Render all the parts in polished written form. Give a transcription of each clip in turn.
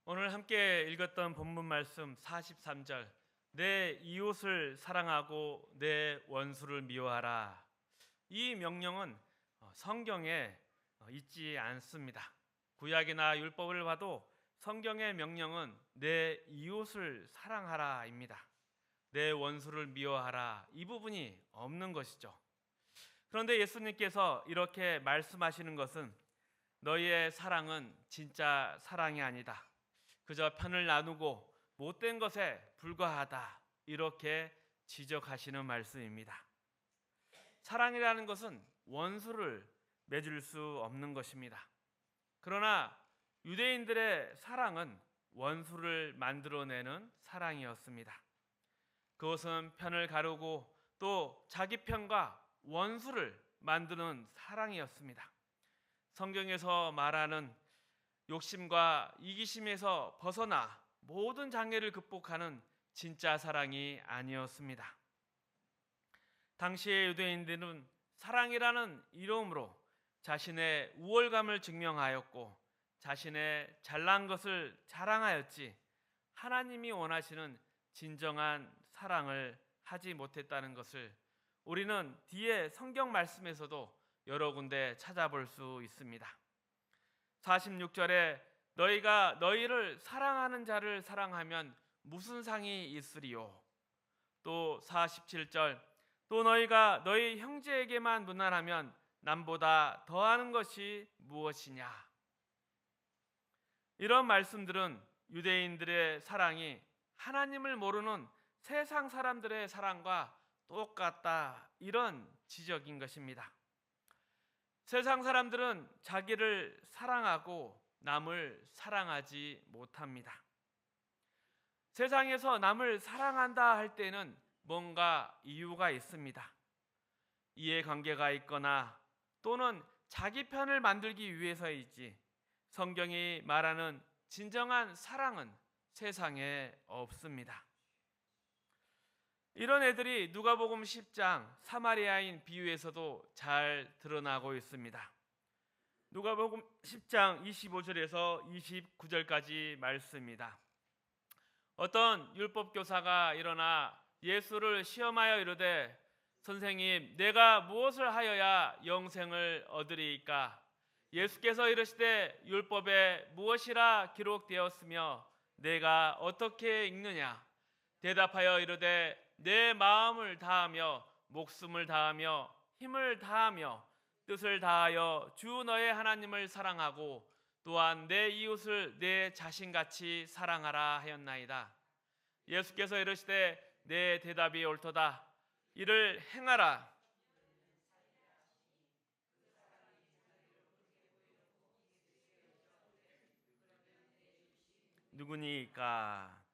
오늘 함께 읽었던 본문 말씀 43절, 내 이웃을 사랑하고 내 원수를 미워하라. 이 명령은 성경에 있지 않습니다. 구약이나 율법을 봐도 성경의 명령은 내 이웃을 사랑하라입니다. 내 원수를 미워하라, 이 부분이 없는 것이죠. 그런데 예수님께서 이렇게 말씀하시는 것은 너희의 사랑은 진짜 사랑이 아니다, 그저 편을 나누고 못된 것에 불과하다, 이렇게 지적하시는 말씀입니다. 사랑이라는 것은 원수를 맺을 수 없는 것입니다. 그러나 유대인들의 사랑은 원수를 만들어내는 사랑이었습니다. 그것은 편을 가르고 또 자기 편과 원수를 만드는 사랑이었습니다. 성경에서 말하는 욕심과 이기심에서 벗어나 모든 장애를 극복하는 진짜 사랑이 아니었습니다. 당시의 유대인들은 사랑이라는 이름으로 자신의 우월감을 증명하였고 자신의 잘난 것을 자랑하였지 하나님이 원하시는 진정한 사랑을 하지 못했다는 것을 우리는 뒤에 성경 말씀에서도 여러 군데 찾아볼 수 있습니다. 46절에 너희가 너희를 사랑하는 자를 사랑하면 무슨 상이 있으리요? 또 47절, 또 너희가 너희 형제에게만 무난하면 남보다 더하는 것이 무엇이냐? 이런 말씀들은 유대인들의 사랑이 하나님을 모르는 세상 사람들의 사랑과 똑같다, 이런 지적인 것입니다. 세상 사람들은 자기를 사랑하고 남을 사랑하지 못합니다. 세상에서 남을 사랑한다 할 때는 뭔가 이유가 있습니다. 이해관계가 있거나 또는 자기 편을 만들기 위해서이지 성경이 말하는 진정한 사랑은 세상에 없습니다. 이런 애들이 누가복음 10장 사마리아인 비유에서도 잘 드러나고 있습니다. 누가복음 10장 25절에서 29절까지 말씀입니다. 어떤 율법교사가 일어나 예수를 시험하여 이르되 선생님, 내가 무엇을 하여야 영생을 얻으리이까? 예수께서 이르시되 율법에 무엇이라 기록되었으며 내가 어떻게 읽느냐? 대답하여 이르되 내 마음을 다하며 목숨을 다하며 힘을 다하며 뜻을 다하여 주 너의 하나님을 사랑하고 또한 내 이웃을 내 자신같이 사랑하라 하였나이다. 예수께서 이르시되 내 대답이 옳도다. 이를 행하라. 누구니까?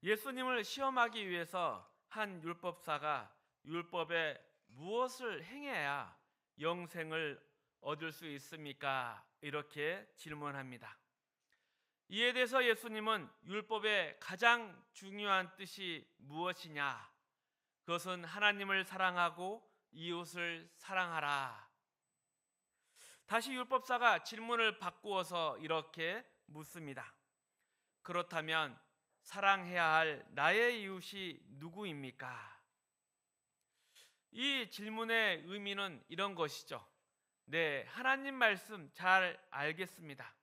예수님을 시험하기 위해서 한 율법사가 율법에 무엇을 행해야 영생을 얻을 수 있습니까? 이렇게 질문합니다. 이에 대해서 예수님은 율법의 가장 중요한 뜻이 무엇이냐? 그것은 하나님을 사랑하고 이웃을 사랑하라. 다시 율법사가 질문을 바꾸어서 이렇게 묻습니다. 그렇다면 사랑해야 할 나의 이웃이 누구입니까? 이 질문의 의미는 이런 것이죠. 네, 하나님 말씀 잘 알겠습니다.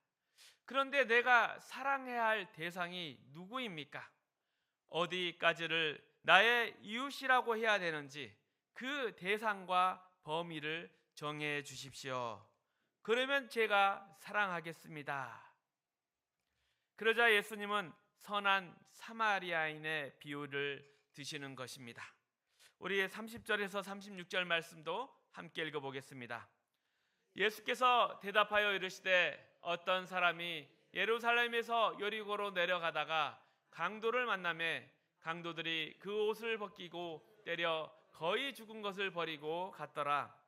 그런데 내가 사랑해야 할 대상이 누구입니까? 어디까지를 나의 이웃이라고 해야 되는지 그 대상과 범위를 정해 주십시오. 그러면 제가 사랑하겠습니다. 그러자 예수님은 선한 사마리아인의 비유를 드시는 것입니다. 우리 30절에서 36절 말씀도 함께 읽어보겠습니다. 예수께서 대답하여 이르시되 어떤 사람이 예루살렘에서 여리고로 내려가다가 강도를 만나매 강도들이 그 옷을 벗기고 때려 거의 죽은 것을 버리고 갔더라.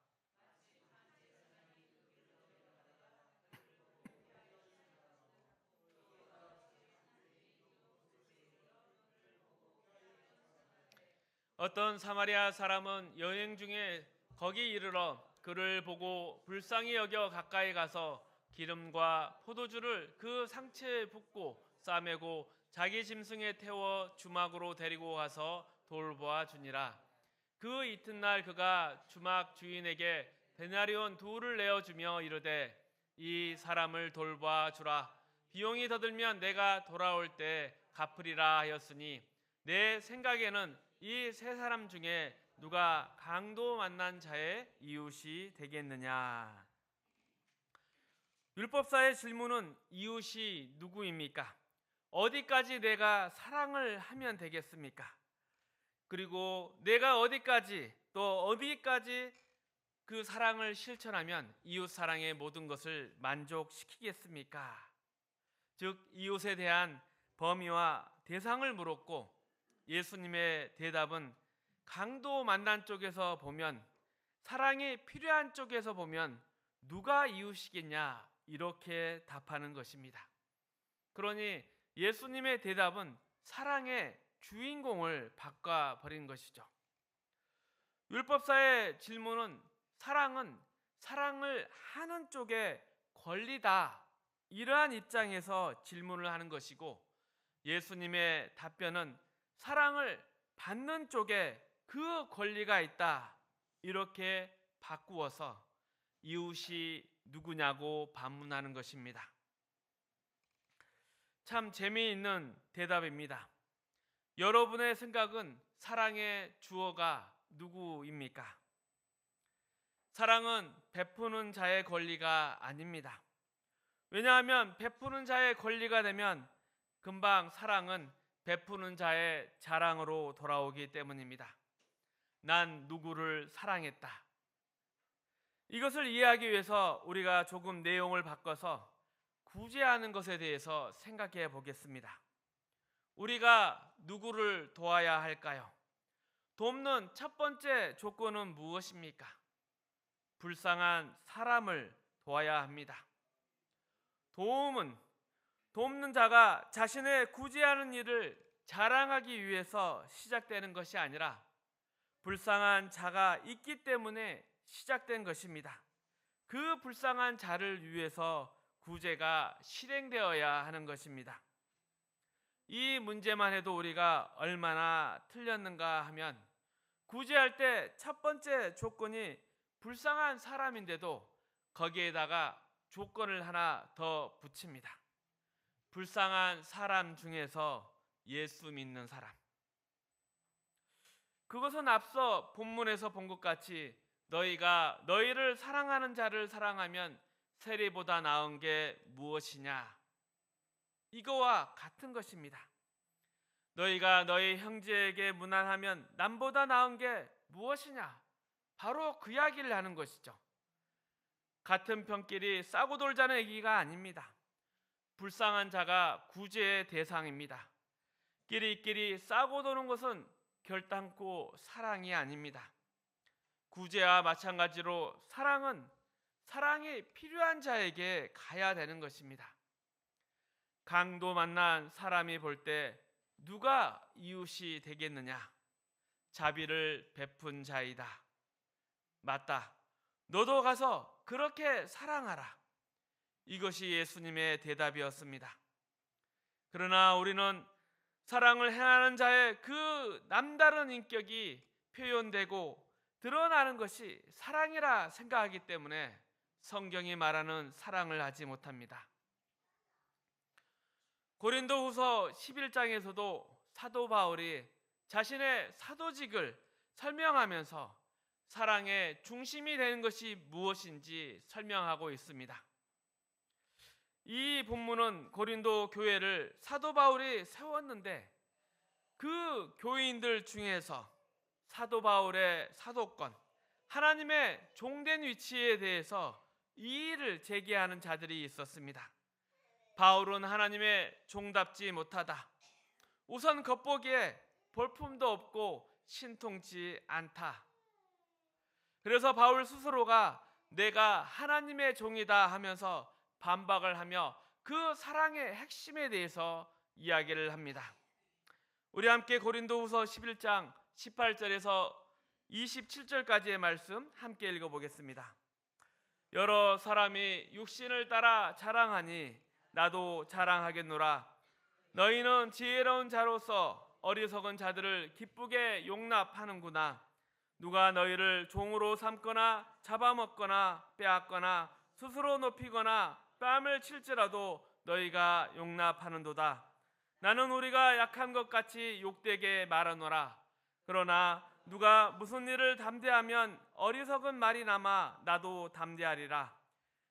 어떤 사마리아 사람은 여행 중에 거기 이르러 그를 보고 불쌍히 여겨 가까이 가서 기름과 포도주를 그 상체에 붓고 싸매고 자기 짐승에 태워 주막으로 데리고 가서 돌보아 주니라. 그 이튿날 그가 주막 주인에게 데나리온 둘을 내어주며 이르되 이 사람을 돌보아 주라. 비용이 더 들면 내가 돌아올 때 갚으리라 하였으니 내 생각에는 이 세 사람 중에 누가 강도 만난 자의 이웃이 되겠느냐. 율법사의 질문은 이웃이 누구입니까? 어디까지 내가 사랑을 하면 되겠습니까? 그리고 내가 어디까지 또 어디까지 그 사랑을 실천하면 이웃 사랑의 모든 것을 만족시키겠습니까? 즉 이웃에 대한 범위와 대상을 물었고 예수님의 대답은 강도 만난 쪽에서 보면 사랑이 필요한 쪽에서 보면 누가 이웃이겠냐 이렇게 답하는 것입니다. 그러니 예수님의 대답은 사랑의 주인공을 바꿔버린 것이죠. 율법사의 질문은 사랑은 사랑을 하는 쪽에 권리다 이러한 입장에서 질문을 하는 것이고 예수님의 답변은 사랑을 받는 쪽에 그 권리가 있다 이렇게 바꾸어서 이웃이 누구냐고 반문하는 것입니다. 참 재미있는 대답입니다. 여러분의 생각은 사랑의 주어가 누구입니까? 사랑은 베푸는 자의 권리가 아닙니다. 왜냐하면 베푸는 자의 권리가 되면 금방 사랑은 베푸는 자의 자랑으로 돌아오기 때문입니다. 난 누구를 사랑했다. 이것을 이해하기 위해서 우리가 조금 내용을 바꿔서 구제하는 것에 대해서 생각해 보겠습니다. 우리가 누구를 도와야 할까요? 돕는 첫 번째 조건은 무엇입니까? 불쌍한 사람을 도와야 합니다. 돕는 자가 자신의 구제하는 일을 자랑하기 위해서 시작되는 것이 아니라 불쌍한 자가 있기 때문에 시작된 것입니다. 그 불쌍한 자를 위해서 구제가 실행되어야 하는 것입니다. 이 문제만 해도 우리가 얼마나 틀렸는가 하면 구제할 때 첫 번째 조건이 불쌍한 사람인데도 거기에다가 조건을 하나 더 붙입니다. 불쌍한 사람 중에서 예수 믿는 사람. 그것은 앞서 본문에서 본 것 같이 너희가 너희를 사랑하는 자를 사랑하면 세리보다 나은 게 무엇이냐? 이거와 같은 것입니다. 너희가 너희 형제에게 무난하면 남보다 나은 게 무엇이냐? 바로 그 이야기를 하는 것이죠. 같은 편끼리 싸고 돌자는 얘기가 아닙니다. 불쌍한 자가 구제의 대상입니다. 끼리끼리 싸고 도는 것은 결단코 사랑이 아닙니다. 구제와 마찬가지로 사랑은 사랑이 필요한 자에게 가야 되는 것입니다. 강도 만난 사람이 볼 때 누가 이웃이 되겠느냐? 자비를 베푼 자이다. 맞다. 너도 가서 그렇게 사랑하라. 이것이 예수님의 대답이었습니다. 그러나 우리는 사랑을 행하는 자의 그 남다른 인격이 표현되고 드러나는 것이 사랑이라 생각하기 때문에 성경이 말하는 사랑을 하지 못합니다. 고린도후서 11장에서도 사도 바울이 자신의 사도직을 설명하면서 사랑의 중심이 되는 것이 무엇인지 설명하고 있습니다. 이 본문은 고린도 교회를 사도 바울이 세웠는데 그 교인들 중에서 사도 바울의 사도권, 하나님의 종된 위치에 대해서 이의를 제기하는 자들이 있었습니다. 바울은 하나님의 종답지 못하다. 우선 겉보기에 볼품도 없고 신통치 않다. 그래서 바울 스스로가 내가 하나님의 종이다 하면서 반박을 하며 그 사랑의 핵심에 대해서 이야기를 합니다. 우리 함께 고린도후서 11장 18절에서 27절까지의 말씀 함께 읽어보겠습니다. 여러 사람이 육신을 따라 자랑하니 나도 자랑하겠노라. 너희는 지혜로운 자로서 어리석은 자들을 기쁘게 용납하는구나. 누가 너희를 종으로 삼거나 잡아먹거나 빼앗거나 스스로 높이거나 뺨을 칠지라도 너희가 용납하는도다. 나는 우리가 약한 것 같이 욕되게 말하노라. 그러나 누가 무슨 일을 담대하면 어리석은 말이 남아 나도 담대하리라.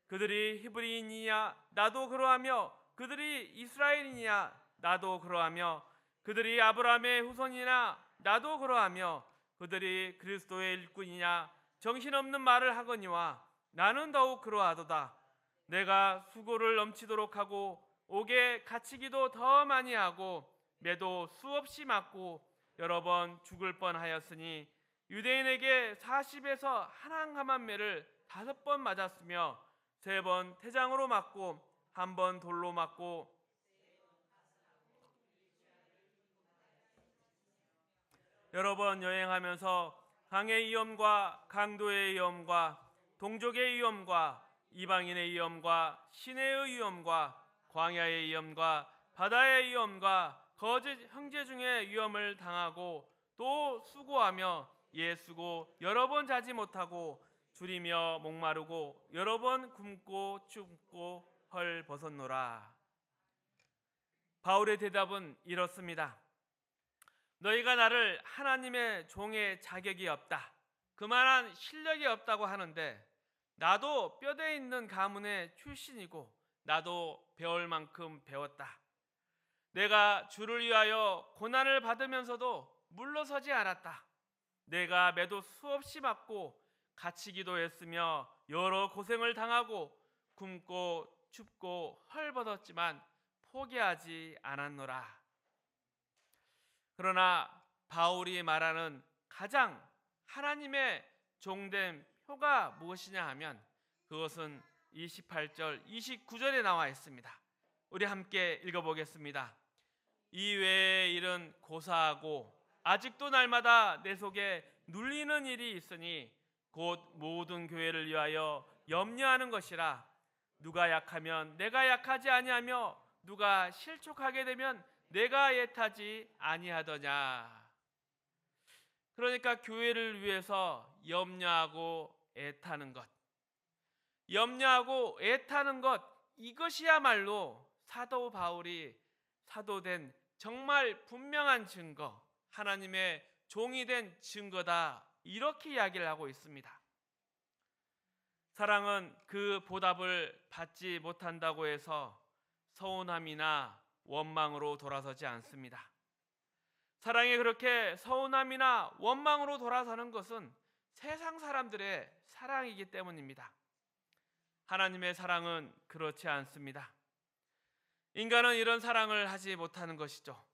그들이 히브리인이냐 나도 그러하며 그들이 이스라엘이냐 나도 그러하며 그들이 아브라함의 후손이나 나도 그러하며 그들이 그리스도의 일꾼이냐 정신없는 말을 하거니와 나는 더욱 그러하도다. 내가 수고를 넘치도록 하고 옥에 갇히기도 더 많이 하고 매도 수없이 맞고 여러 번 죽을 뻔하였으니 유대인에게 40에서 한 항함한 매를 5번 맞았으며 3번 태장으로 맞고 1번 돌로 맞고 여러 번 여행하면서 강의 위험과 강도의 위험과 동족의 위험과 이방인의 위험과 시내의 위험과 광야의 위험과 바다의 위험과 거짓 형제 중에 위험을 당하고 또 수고하며 예수고 여러 번 자지 못하고 줄이며 목마르고 여러 번 굶고 춥고 헐 벗었노라. 바울의 대답은 이렇습니다. 너희가 나를 하나님의 종의 자격이 없다, 그만한 실력이 없다고 하는데 나도 뼈대 있는 가문의 출신이고 나도 배울 만큼 배웠다. 내가 주를 위하여 고난을 받으면서도 물러서지 않았다. 내가 매도 수없이 맞고 갇히기도 했으며 여러 고생을 당하고 굶고 춥고 헐벗었지만 포기하지 않았노라. 그러나 바울이 말하는 가장 하나님의 종된 표가 무엇이냐 하면 그것은 28절, 29절에 나와 있습니다. 우리 함께 읽어보겠습니다. 이 외의 일은 고사하고 아직도 날마다 내 속에 눌리는 일이 있으니 곧 모든 교회를 위하여 염려하는 것이라. 누가 약하면 내가 약하지 아니하며 누가 실족하게 되면 내가 애타지 아니하더냐. 그러니까 교회를 위해서 염려하고 애타는 것, 염려하고 애타는 것, 이것이야말로 사도 바울이 사도된 정말 분명한 증거, 하나님의 종이 된 증거다, 이렇게 이야기를 하고 있습니다. 사랑은 그 보답을 받지 못한다고 해서 서운함이나 원망으로 돌아서지 않습니다. 사랑이 그렇게 서운함이나 원망으로 돌아서는 것은 세상 사람들의 사랑이기 때문입니다. 하나님의 사랑은 그렇지 않습니다. 인간은 이런 사랑을 하지 못하는 것이죠.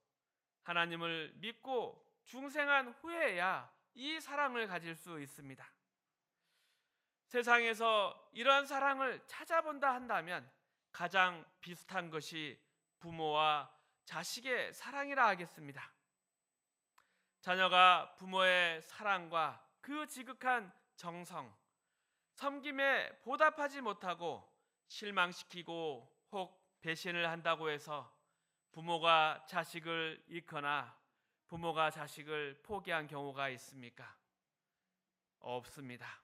하나님을 믿고 중생한 후에야 이 사랑을 가질 수 있습니다. 세상에서 이러한 사랑을 찾아본다 한다면 가장 비슷한 것이 부모와 자식의 사랑이라 하겠습니다. 자녀가 부모의 사랑과 그 지극한 정성, 섬김에 보답하지 못하고 실망시키고 혹 배신을 한다고 해서 부모가 자식을 잃거나 부모가 자식을 포기한 경우가 있습니까? 없습니다.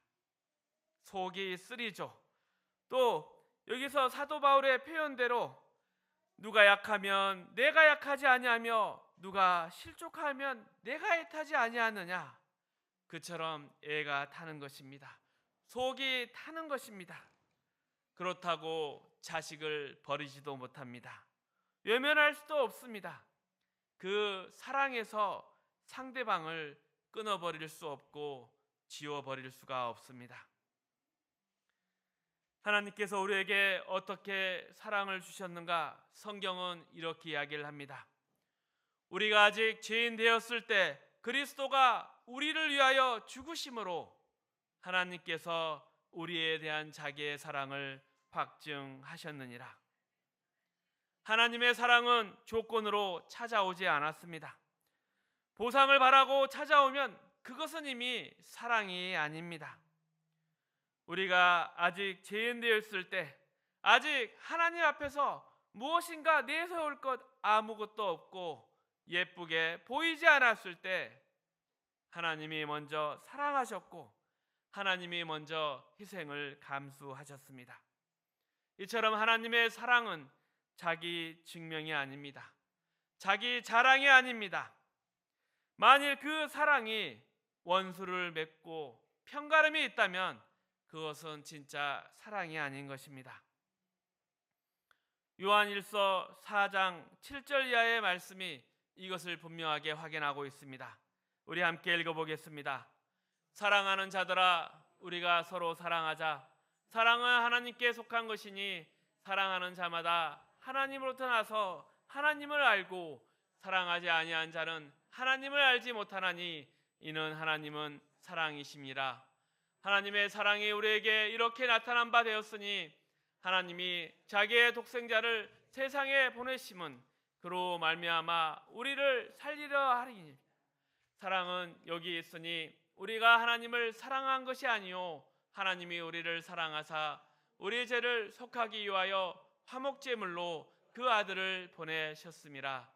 속이 쓰리죠. 또 여기서 사도 바울의 표현대로 누가 약하면 내가 약하지 아니하며 누가 실족하면 내가 애타지 아니하느냐, 그처럼 애가 타는 것입니다. 속이 타는 것입니다. 그렇다고 자식을 버리지도 못합니다. 외면할 수도 없습니다. 그 사랑에서 상대방을 끊어버릴 수 없고 지워버릴 수가 없습니다. 하나님께서 우리에게 어떻게 사랑을 주셨는가? 성경은 이렇게 이야기를 합니다. 우리가 아직 죄인 되었을 때 그리스도가 우리를 위하여 죽으심으로 하나님께서 우리에 대한 자기의 사랑을 확증하셨느니라. 하나님의 사랑은 조건으로 찾아오지 않았습니다. 보상을 바라고 찾아오면 그것은 이미 사랑이 아닙니다. 우리가 아직 죄인 되었을 때, 아직 하나님 앞에서 무엇인가 내세울 것 아무것도 없고 예쁘게 보이지 않았을 때 하나님이 먼저 사랑하셨고 하나님이 먼저 희생을 감수하셨습니다. 이처럼 하나님의 사랑은 자기 증명이 아닙니다. 자기 자랑이 아닙니다. 만일 그 사랑이 원수를 맺고 편가름이 있다면 그것은 진짜 사랑이 아닌 것입니다. 요한일서 4장 7절 이하의 말씀이 이것을 분명하게 확인하고 있습니다. 우리 함께 읽어보겠습니다. 사랑하는 자들아, 우리가 서로 사랑하자. 사랑은 하나님께 속한 것이니 사랑하는 자마다 하나님으로부터 나서 하나님을 알고 사랑하지 아니한 자는 하나님을 알지 못하나니 이는 하나님은 사랑이심이라. 하나님의 사랑이 우리에게 이렇게 나타난 바 되었으니 하나님이 자기의 독생자를 세상에 보내심은 그로 말미암아 우리를 살리려 하리니. 사랑은 여기 있으니 우리가 하나님을 사랑한 것이 아니요 하나님이 우리를 사랑하사 우리 죄를 속하기 위하여 화목제물로 그 아들을 보내셨음이라.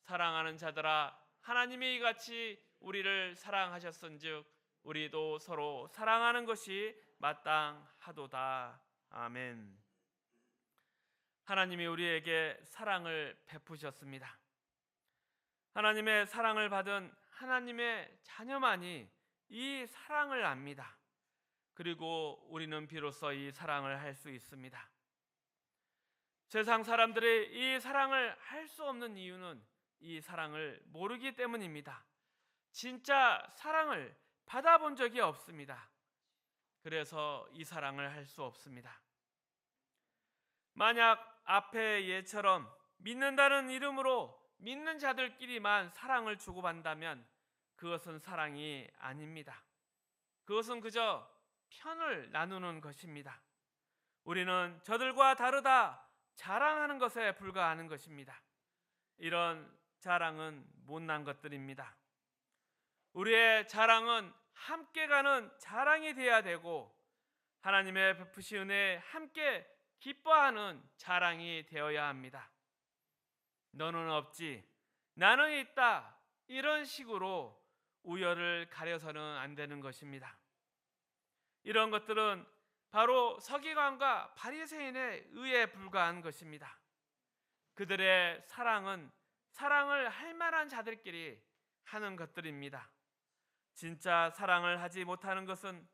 사랑하는 자들아, 하나님이 이같이 우리를 사랑하셨은즉 우리도 서로 사랑하는 것이 마땅하도다. 아멘. 하나님이 우리에게 사랑을 베푸셨습니다. 하나님의 사랑을 받은 하나님의 자녀만이 이 사랑을 압니다. 그리고 우리는 비로소 이 사랑을 할 수 있습니다. 세상 사람들이 이 사랑을 할 수 없는 이유는 이 사랑을 모르기 때문입니다. 진짜 사랑을 받아본 적이 없습니다. 그래서 이 사랑을 할 수 없습니다. 만약 앞의 예처럼 믿는다는 이름으로 믿는 자들끼리만 사랑을 주고받는다면 그것은 사랑이 아닙니다. 그것은 그저 편을 나누는 것입니다. 우리는 저들과 다르다 자랑하는 것에 불과하는 것입니다. 이런 자랑은 못난 것들입니다. 우리의 자랑은 함께 가는 자랑이 되어야 되고 하나님의 베푸신 은혜에 함께 기뻐하는 자랑이 되어야 합니다. 너는 없지, 나는 있다, 이런 식으로 우열을 가려서는 안 되는 것입니다. 이런 것들은 바로 서기관과 바리새인의 의에 불과한 것입니다. 그들의 사랑은 사랑을 할 만한 자들끼리 하는 것들입니다. 진짜 사랑을 하지 못하는 것은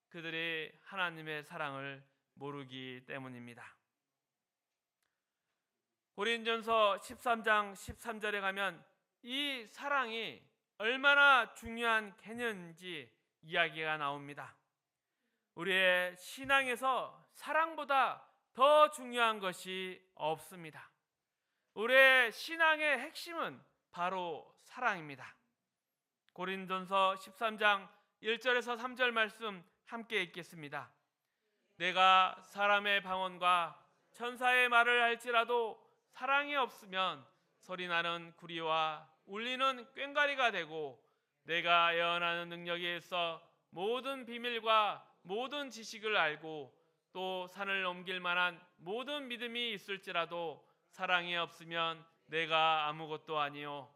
그들이 하나님의 사랑을 모르기 때문입니다. 고린전서 13장 13절에 가면 이 사랑이 얼마나 중요한 개념인지 이야기가 나옵니다. 우리의 신앙에서 사랑보다 더 중요한 것이 없습니다. 우리의 신앙의 핵심은 바로 사랑입니다. 고린전서 13장 1절에서 3절 말씀 함께 읽겠습니다. 내가 사람의 방언과 천사의 말을 할지라도 사랑이 없으면 소리나는 구리와 울리는 꽹과리가 되고 내가 예언하는 능력에 있어 모든 비밀과 모든 지식을 알고 또 산을 옮길 만한 모든 믿음이 있을지라도 사랑이 없으면 내가 아무것도 아니요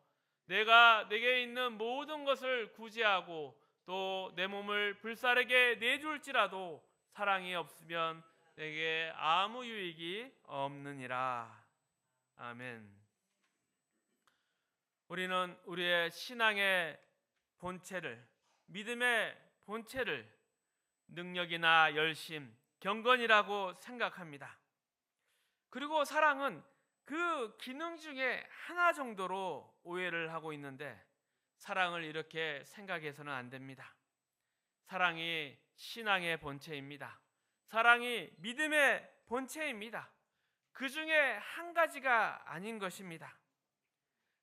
내가 내게 있는 모든 것을 구제하고 또 내 몸을 불사르게 내줄지라도 사랑이 없으면 내게 아무 유익이 없느니라. 아멘. 우리는 우리의 신앙의 본체를, 믿음의 본체를 능력이나 열심, 경건이라고 생각합니다. 그리고 사랑은 그 기능 중에 하나 정도로 오해를 하고 있는데 사랑을 이렇게 생각해서는 안 됩니다. 사랑이 신앙의 본체입니다. 사랑이 믿음의 본체입니다. 그 중에 한 가지가 아닌 것입니다.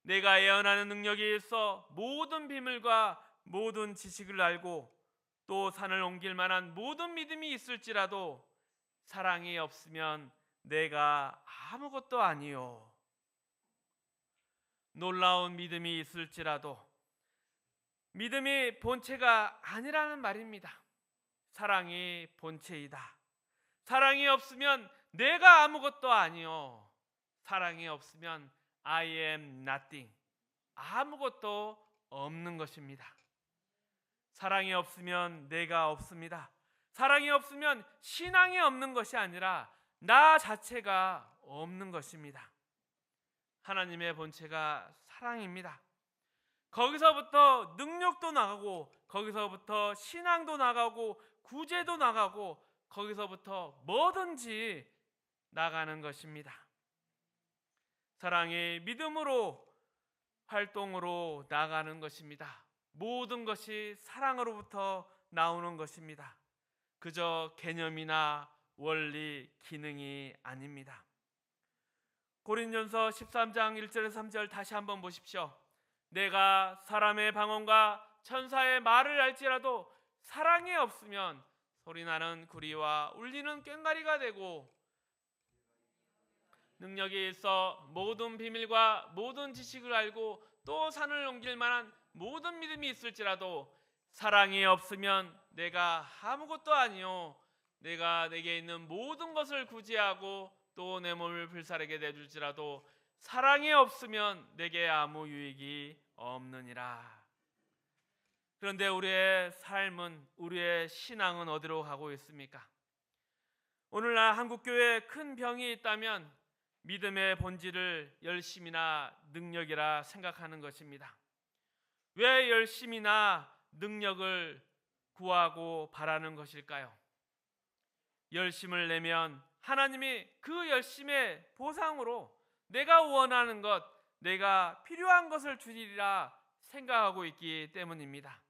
내가 예언하는 능력이 있어 모든 비밀과 모든 지식을 알고 또 산을 옮길 만한 모든 믿음이 있을지라도 사랑이 없으면 내가 아무것도 아니요. 놀라운 믿음이 있을지라도 믿음이 본체가 아니라는 말입니다. 사랑이 본체이다. 사랑이 없으면 내가 아무것도 아니요. 사랑이 없으면 I am nothing. 아무것도 없는 것입니다. 사랑이 없으면 내가 없습니다. 사랑이 없으면 신앙이 없는 것이 아니라 나 자체가 없는 것입니다. 하나님의 본체가 사랑입니다. 거기서부터 능력도 나가고, 거기서부터 신앙도 나가고, 구제도 나가고, 거기서부터 뭐든지 나가는 것입니다. 사랑이 믿음으로, 활동으로 나가는 것입니다. 모든 것이 사랑으로부터 나오는 것입니다. 그저 개념이나 원리, 기능이 아닙니다. 고린전서 13장 1절에서 3절 다시 한번 보십시오. 내가 사람의 방언과 천사의 말을 알지라도 사랑이 없으면 소리나는 구리와 울리는 꽹과리가 되고, 능력이 있어 모든 비밀과 모든 지식을 알고 또 산을 옮길 만한 모든 믿음이 있을지라도 사랑이 없으면 내가 아무것도 아니요, 내가 내게 있는 모든 것을 구제하고 또 내 몸을 불사르게 내줄지라도 사랑이 없으면 내게 아무 유익이 없느니라. 그런데 우리의 삶은, 우리의 신앙은 어디로 가고 있습니까? 오늘날 한국교회에 큰 병이 있다면 믿음의 본질을 열심이나 능력이라 생각하는 것입니다. 왜 열심이나 능력을 구하고 바라는 것일까요? 열심을 내면 하나님이 그 열심의 보상으로 내가 원하는 것, 내가 필요한 것을 주리라 생각하고 있기 때문입니다.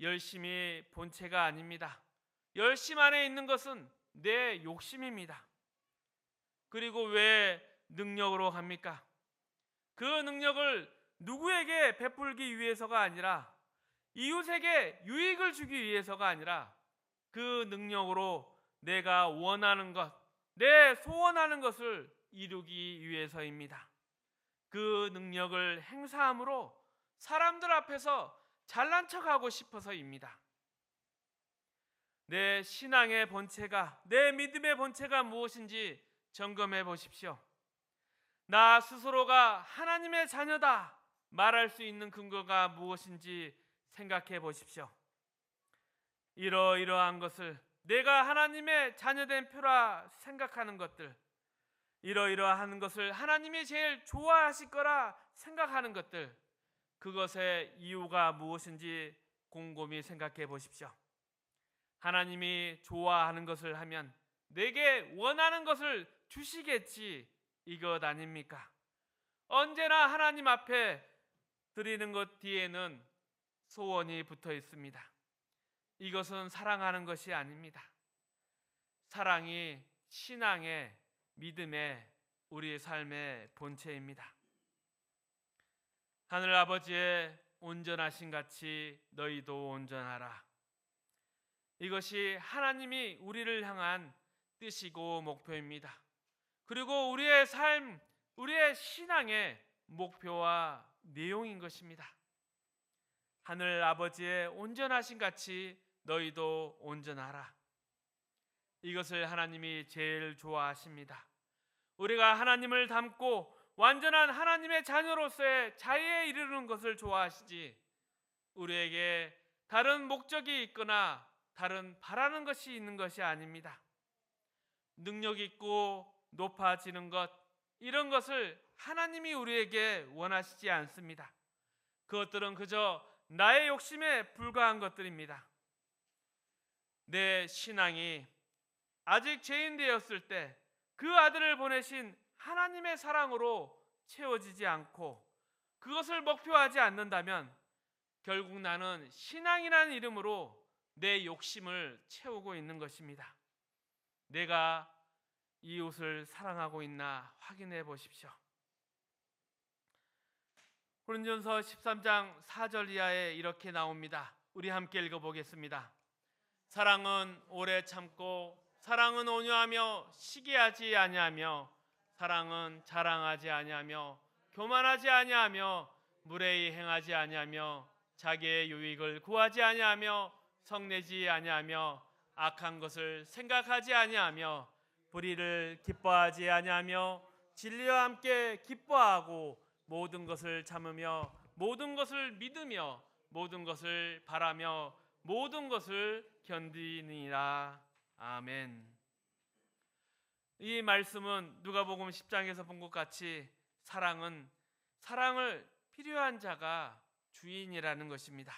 열심이 본체가 아닙니다. 열심 안에 있는 것은 내 욕심입니다. 그리고 왜 능력으로 합니까? 그 능력을 누구에게 베풀기 위해서가 아니라, 이웃에게 유익을 주기 위해서가 아니라, 그 능력으로 내가 원하는 것, 내 소원하는 것을 이루기 위해서입니다. 그 능력을 행사함으로 사람들 앞에서 잘난 척하고 싶어서입니다. 내 신앙의 본체가, 내 믿음의 본체가 무엇인지 점검해 보십시오. 나 스스로가 하나님의 자녀다 말할 수 있는 근거가 무엇인지 생각해 보십시오. 이러이러한 것을, 내가 하나님의 자녀된 표라 생각하는 것들, 이러이러한 것을 하나님이 제일 좋아하실 거라 생각하는 것들, 그것의 이유가 무엇인지 곰곰이 생각해 보십시오. 하나님이 좋아하는 것을 하면 내게 원하는 것을 주시겠지, 이것 아닙니까? 언제나 하나님 앞에 드리는 것 뒤에는 소원이 붙어 있습니다. 이것은 사랑하는 것이 아닙니다. 사랑이 신앙의, 믿음의, 우리의 삶의 본체입니다. 하늘 아버지의 온전하신 같이 너희도 온전하라. 이것이 하나님이 우리를 향한 뜻이고 목표입니다. 그리고 우리의 삶, 우리의 신앙의 목표와 내용인 것입니다. 하늘 아버지의 온전하신 같이 너희도 온전하라. 이것을 하나님이 제일 좋아하십니다. 우리가 하나님을 닮고 완전한 하나님의 자녀로서의 자유에 이르는 것을 좋아하시지, 우리에게 다른 목적이 있거나 다른 바라는 것이 있는 것이 아닙니다. 능력 있고 높아지는 것, 이런 것을 하나님이 우리에게 원하시지 않습니다. 그것들은 그저 나의 욕심에 불과한 것들입니다. 내 신앙이 아직 죄인 되었을 때 그 아들을 보내신 하나님의 사랑으로 채워지지 않고 그것을 목표하지 않는다면 결국 나는 신앙이라는 이름으로 내 욕심을 채우고 있는 것입니다. 내가 이웃을 사랑하고 있나 확인해 보십시오. 고린전서 13장 4절 이하에 이렇게 나옵니다. 우리 함께 읽어보겠습니다. 사랑은 오래 참고, 사랑은 온유하며 시기하지 아니하며, 사랑은 자랑하지 아니하며 교만하지 아니하며 무례히 행하지 아니하며 자기의 유익을 구하지 아니하며 성내지 아니하며 악한 것을 생각하지 아니하며 불의를 기뻐하지 아니하며 진리와 함께 기뻐하고 모든 것을 참으며 모든 것을 믿으며 모든 것을 바라며 모든 것을 견디니라. 아멘. 이 말씀은 누가복음 10장에서 본 것 같이 사랑을 필요한 자가 주인이라는 것입니다.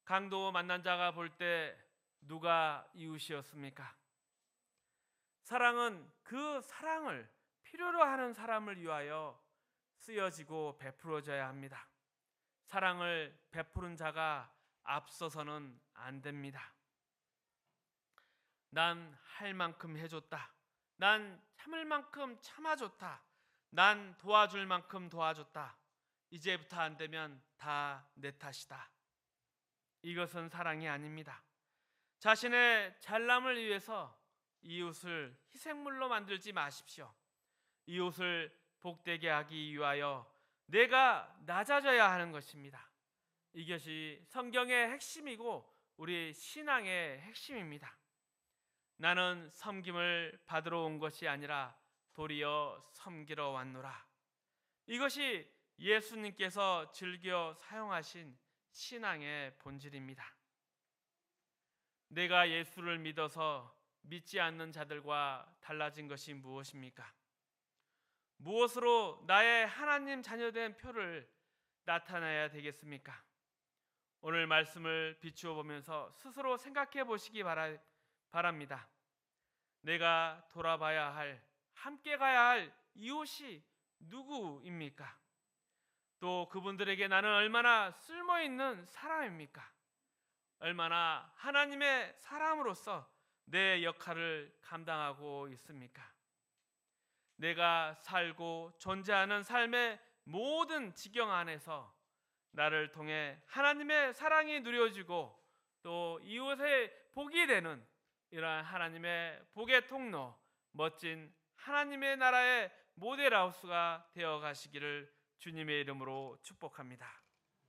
강도 만난 자가 볼 때 누가 이웃이었습니까? 사랑은 그 사랑을 필요로 하는 사람을 위하여 쓰여지고 베풀어져야 합니다. 사랑을 베푸는 자가 앞서서는 안 됩니다. 난 할 만큼 해줬다. 난 참을 만큼 참아줬다. 난 도와줄 만큼 도와줬다. 이제부터 안 되면 다 내 탓이다. 이것은 사랑이 아닙니다. 자신의 잘남을 위해서 이웃을 희생물로 만들지 마십시오. 이웃을 복되게 하기 위하여 내가 낮아져야 하는 것입니다. 이것이 성경의 핵심이고 우리 신앙의 핵심입니다. 나는 섬김을 받으러 온 것이 아니라 도리어 섬기러 왔노라. 이것이 예수님께서 즐겨 사용하신 신앙의 본질입니다. 내가 예수를 믿어서 믿지 않는 자들과 달라진 것이 무엇입니까? 무엇으로 나의 하나님 자녀된 표를 나타내야 되겠습니까? 오늘 말씀을 비추어 보면서 스스로 생각해 보시기 바랍니다. 내가 돌아봐야 할, 함께 가야 할 이웃이 누구입니까? 또 그분들에게 나는 얼마나 쓸모있는 사람입니까? 얼마나 하나님의 사람으로서 내 역할을 감당하고 있습니까? 내가 살고 존재하는 삶의 모든 지경 안에서 나를 통해 하나님의 사랑이 누려지고 또 이웃의 복이 되는 이러한 하나님의 복의 통로, 멋진 하나님의 나라의 모델하우스가 되어 가시기를 주님의 이름으로 축복합니다.